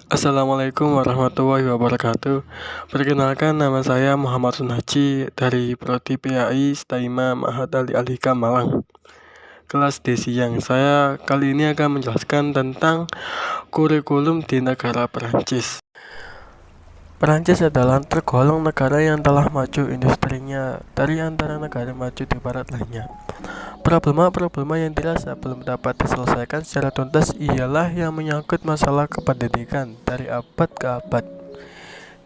Assalamualaikum warahmatullahi wabarakatuh. Perkenalkan, nama saya Muhammad Sunhaji dari Prodi PAI Staima Mahat Ali Alika Malang. Kelas D siang, saya kali ini akan menjelaskan tentang kurikulum di negara Perancis. Perancis adalah tergolong negara yang telah maju industrinya dari antara negara maju di barat lainnya. Problema-problema yang dirasa belum dapat diselesaikan secara tuntas ialah yang menyangkut masalah kependidikan dari abad ke abad.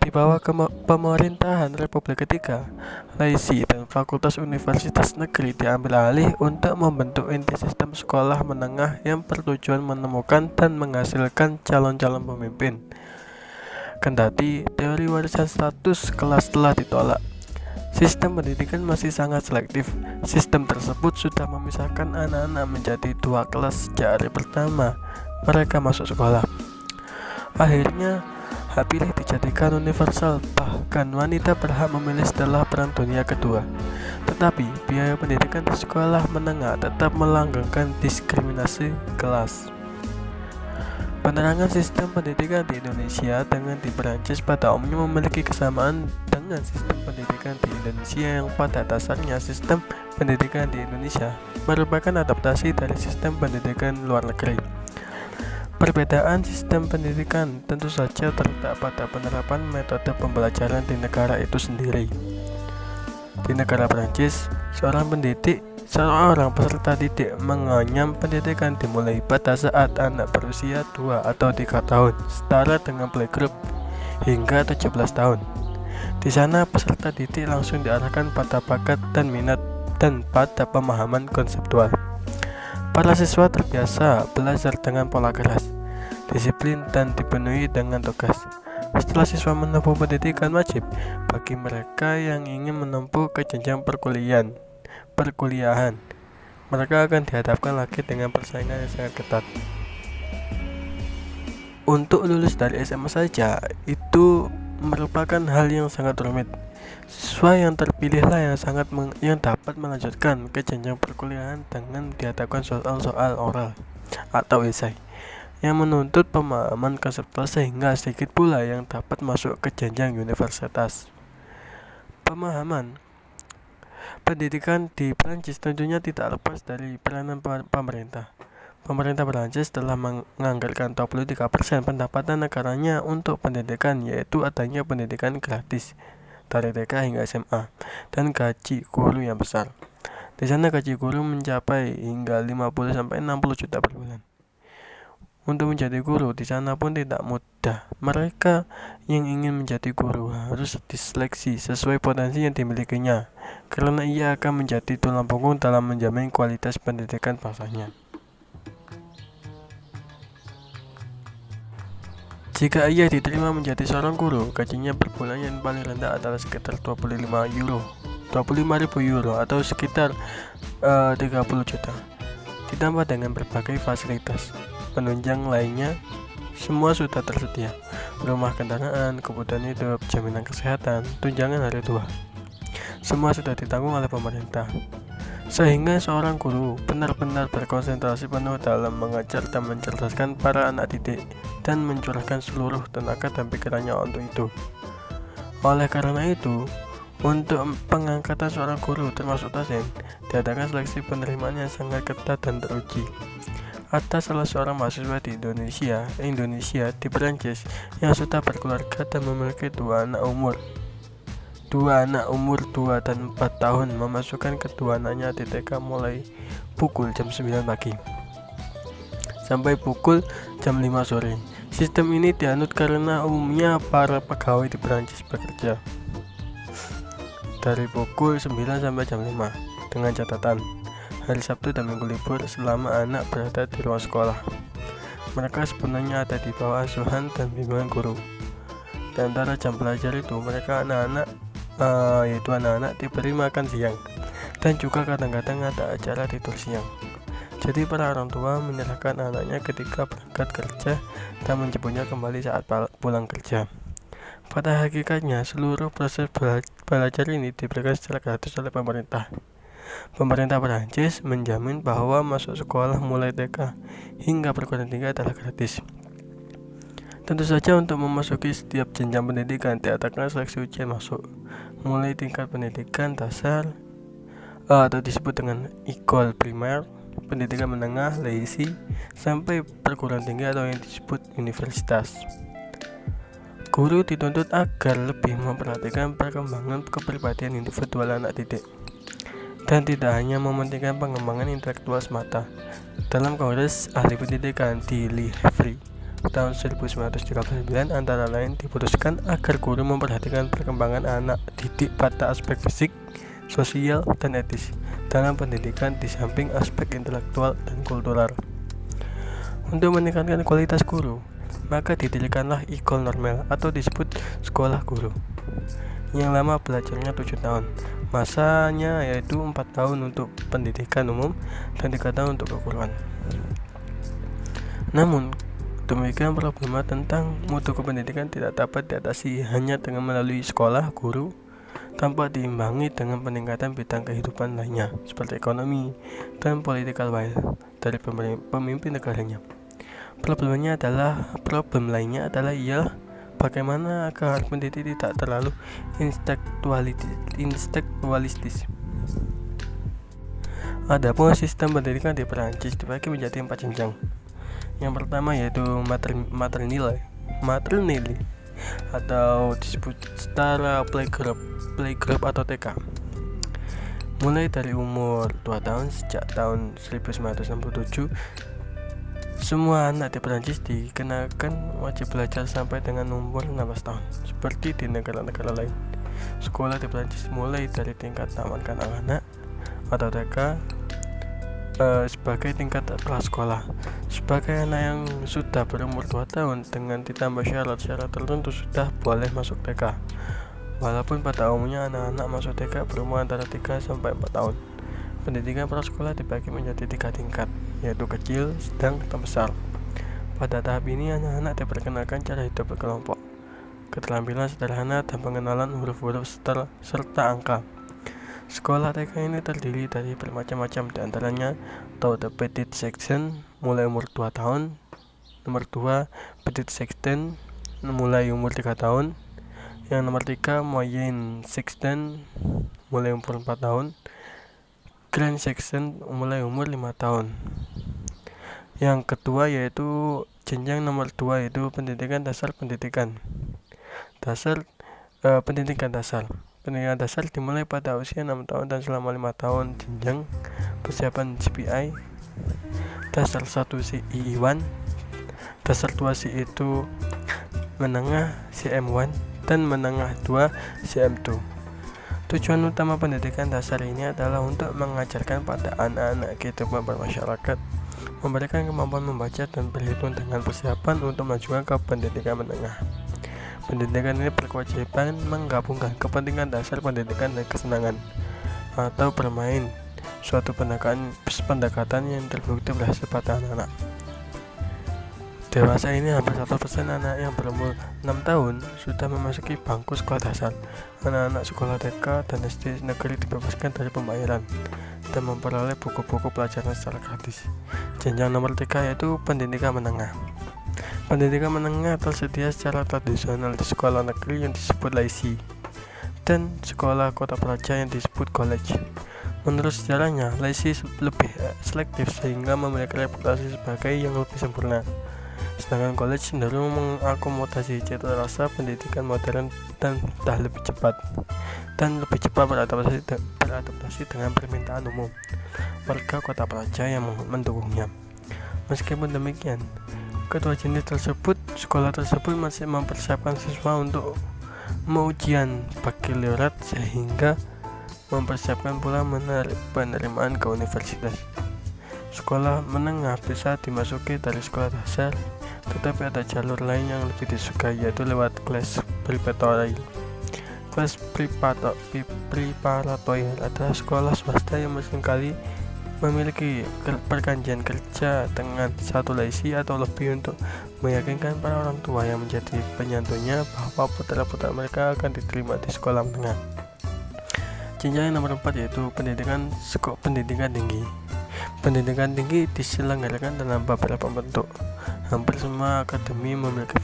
Di bawah pemerintahan Republik ketiga, Laisi dan Fakultas Universitas Negeri diambil alih untuk membentuk inti sistem sekolah menengah yang bertujuan menemukan dan menghasilkan calon-calon pemimpin. Kendati teori warisan status kelas telah ditolak, sistem pendidikan masih sangat selektif. Sistem tersebut sudah memisahkan anak-anak menjadi dua kelas sejak hari pertama mereka masuk sekolah. Akhirnya, hak pilih dijadikan universal, bahkan wanita berhak memilih setelah Perang Dunia Kedua. Tetapi, biaya pendidikan di sekolah menengah tetap melanggengkan diskriminasi kelas. Penerangan sistem pendidikan di Indonesia dengan di Perancis pada umumnya memiliki kesamaan dengan sistem pendidikan di Indonesia yang pada dasarnya sistem pendidikan di Indonesia merupakan adaptasi dari sistem pendidikan luar negeri. Perbedaan sistem pendidikan tentu saja terletak pada penerapan metode pembelajaran di negara itu sendiri. Di negara Perancis, seorang peserta didik mengenyam pendidikan dimulai pada saat anak berusia 2 atau 3 tahun, setara dengan playgroup, hingga 17 tahun. Di sana peserta didik langsung diarahkan pada bakat dan minat dan pada pemahaman konseptual. Para siswa terbiasa belajar dengan pola keras, disiplin, dan dipenuhi dengan tugas. Setelah siswa menempuh pendidikan wajib bagi mereka yang ingin menempuh ke jenjang perkuliahan, mereka akan dihadapkan lagi dengan persaingan yang sangat ketat. Untuk lulus dari SMA saja itu merupakan hal yang sangat rumit. Siswa yang terpilihlah yang dapat melanjutkan ke jenjang perkuliahan dengan dihadapkan soal-soal oral atau esai yang menuntut pemahaman konseptual sehingga sedikit pula yang dapat masuk ke jenjang universitas. Pemahaman pendidikan di Prancis tentunya tidak lepas dari peranan pemerintah. Pemerintah Prancis telah menganggarkan 23% pendapatan negaranya untuk pendidikan, yaitu adanya pendidikan gratis dari TK hingga SMA dan gaji guru yang besar. Di sana gaji guru mencapai hingga 50-60 juta per bulan. Untuk menjadi guru di sana pun tidak mudah. Mereka yang ingin menjadi guru harus diseleksi sesuai potensi yang dimilikinya, karena ia akan menjadi tulang punggung dalam menjamin kualitas pendidikan bangsanya. Jika ia diterima menjadi seorang guru, gajinya per bulan yang paling rendah adalah sekitar 25.000 euro atau sekitar 30 juta. Ditambah dengan berbagai fasilitas penunjang lainnya, semua sudah tersedia. Rumah, kendaraan, kebutuhan hidup, jaminan kesehatan, tunjangan hari tua, semua sudah ditanggung oleh pemerintah. Sehingga seorang guru benar-benar berkonsentrasi penuh dalam mengajar dan mencerdaskan para anak didik dan mencurahkan seluruh tenaga dan pikirannya untuk itu. Oleh karena itu, untuk pengangkatan seorang guru termasuk dosen, diadakan seleksi penerimaan yang sangat ketat dan teruji. Ada salah seorang mahasiswa di Indonesia di Perancis yang sudah berkeluarga dan memiliki dua anak umur 2 dan 4 tahun, memasukkan kedua anaknya di TK mulai pukul jam 9 pagi sampai pukul jam 5 sore. Sistem ini dianut karena umumnya para pegawai di Perancis bekerja dari pukul 9 sampai jam 5 dengan catatan hari Sabtu dan Minggu libur selama anak berada di ruang sekolah. Mereka sebenarnya ada di bawah asuhan dan bimbingan guru. Di antara jam belajar itu mereka anak-anak diberi makan siang dan juga kadang-kadang ada acara tidur siang. Jadi para orang tua menyerahkan anaknya ketika berangkat kerja dan menjemputnya kembali saat pulang kerja. Pada hakikatnya seluruh proses belajar ini diberikan secara gratis oleh pemerintah. Pemerintah Perancis menjamin bahwa masuk sekolah mulai TK hingga perguruan tinggi adalah gratis. Tentu saja untuk memasuki setiap jenjang pendidikan diadakan seleksi ujian masuk, mulai tingkat pendidikan dasar atau disebut dengan IKOL primer, pendidikan menengah (LAISI), sampai perguruan tinggi atau yang disebut universitas. Guru dituntut agar lebih memperhatikan perkembangan kepribadian individual anak didik dan tidak hanya mementingkan pengembangan intelektual semata. Dalam Kongres Ahli Pendidikan di Livry tahun 1939 antara lain diputuskan agar guru memperhatikan perkembangan anak didik pada aspek fisik, sosial, dan etis dalam pendidikan di samping aspek intelektual dan kultural. Untuk meningkatkan kualitas guru, maka didirikanlah IKOL normal atau disebut sekolah guru yang lama belajarnya 7 tahun. Masanya yaitu 4 tahun untuk pendidikan umum dan 3 tahun untuk keguruan. Namun demikian, problema tentang mutu kependidikan tidak dapat diatasi hanya dengan melalui sekolah guru tanpa diimbangi dengan peningkatan bidang kehidupan lainnya seperti ekonomi dan political will dari pemimpin negaranya. Problem lainnya adalah ialah bagaimana agar pendidik tidak terlalu intelektualistis. Adapun sistem pendidikan di Perancis dibagi menjadi 4 jenjang. Yang pertama yaitu maternelle atau disebut secara playgroup atau TK. Mulai dari umur 2 tahun sejak tahun 1967, semua anak di Perancis dikenakan wajib belajar sampai dengan umur 16 tahun. Seperti di negara-negara lain, sekolah di Perancis mulai dari tingkat taman kanak-kanak atau TK sebagai tingkat prasekolah. Sebagai anak yang sudah berumur 2 tahun dengan ditambah syarat-syarat tertentu sudah boleh masuk TK. Walaupun pada umumnya anak-anak masuk TK berumur antara 3 sampai 4 tahun. Pendidikan prasekolah dibagi menjadi 3 tingkat, yaitu kecil, sedang, dan besar. Pada tahap ini anak-anak diperkenalkan cara hidup berkelompok, keterampilan sederhana, dan pengenalan huruf-huruf serta angka. Sekolah TK ini terdiri dari bermacam-macam, diantaranya the Petite Section mulai umur 2 tahun, nomor 2 Petite Section mulai umur 3 tahun, yang nomor 3 Moyenne Section mulai umur 4 tahun, Grand Section mulai umur 5 tahun. Yang kedua yaitu jenjang nomor 2 yaitu pendidikan dasar. Pendidikan dasar dimulai pada usia 6 tahun dan selama 5 tahun. Jenjang persiapan CPI, dasar 1 CI1, dasar 2 CI2, menengah CM1, dan menengah 2 CM2. Tujuan utama pendidikan dasar ini adalah untuk mengajarkan pada anak-anak kehidupan bermasyarakat, memberikan kemampuan membaca dan berhitung dengan persiapan untuk memajukan ke pendidikan menengah. Pendidikan ini berkewajiban menggabungkan kepentingan dasar pendidikan dan kesenangan atau bermain, suatu pendekatan yang terbukti berhasil pada anak-anak. Dewasa ini hampir 1% anak yang berumur 6 tahun sudah memasuki bangku sekolah dasar. Anak-anak sekolah TK dan SD negeri dibebaskan dari pembayaran dan memperoleh buku-buku pelajaran secara gratis. Jenjang nomor 3 yaitu pendidikan menengah. Pendidikan menengah tersedia secara tradisional di sekolah negeri yang disebut LAISI dan sekolah kota pelajar yang disebut college. Menurut sejarahnya, LAISI lebih selektif sehingga memiliki reputasi sebagai yang lebih sempurna. Sedangkan college cenderung mengakomodasi cita rasa pendidikan modern dan lebih cepat beradaptasi dengan permintaan umum warga kota pelajar yang mendukungnya. Meskipun demikian, kedua jenis tersebut, sekolah tersebut masih mempersiapkan siswa untuk ujian bakalaureat sehingga mempersiapkan pula penerimaan ke universitas. Sekolah menengah bisa dimasuki dari sekolah dasar, tetapi ada jalur lain yang lebih disukai, yaitu lewat kelas preparatory. Kelas preparatory adalah sekolah swasta yang seringkali memiliki perjanjian kerja dengan satu LAISI atau lebih untuk meyakinkan para orang tua yang menjadi penyantunnya bahwa putra-putra mereka akan diterima di sekolah menengah. Jenjang nomor 4 yaitu pendidikan tinggi. Pendidikan tinggi diselenggarakan dalam beberapa bentuk. Hampir semua akademi memiliki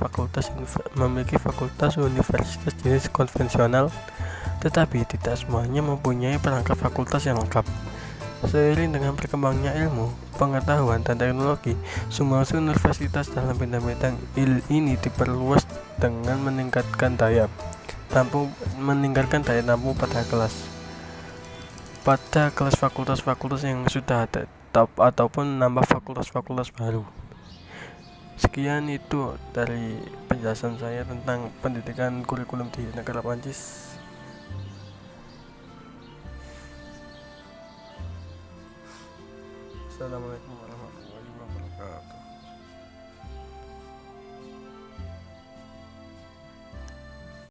fakultas universitas jenis konvensional, tetapi tidak semuanya mempunyai perangkat fakultas yang lengkap. Seiring dengan berkembangnya ilmu, pengetahuan, dan teknologi, semua universitas dalam bidang-bidang ini diperluas dengan meningkatkan daya tampung pada fakultas-fakultas yang sudah ada ataupun nambah fakultas-fakultas baru. Sekian itu dari penjelasan saya tentang pendidikan kurikulum di negara Prancis. Assalamualaikum warahmatullahi wabarakatuh.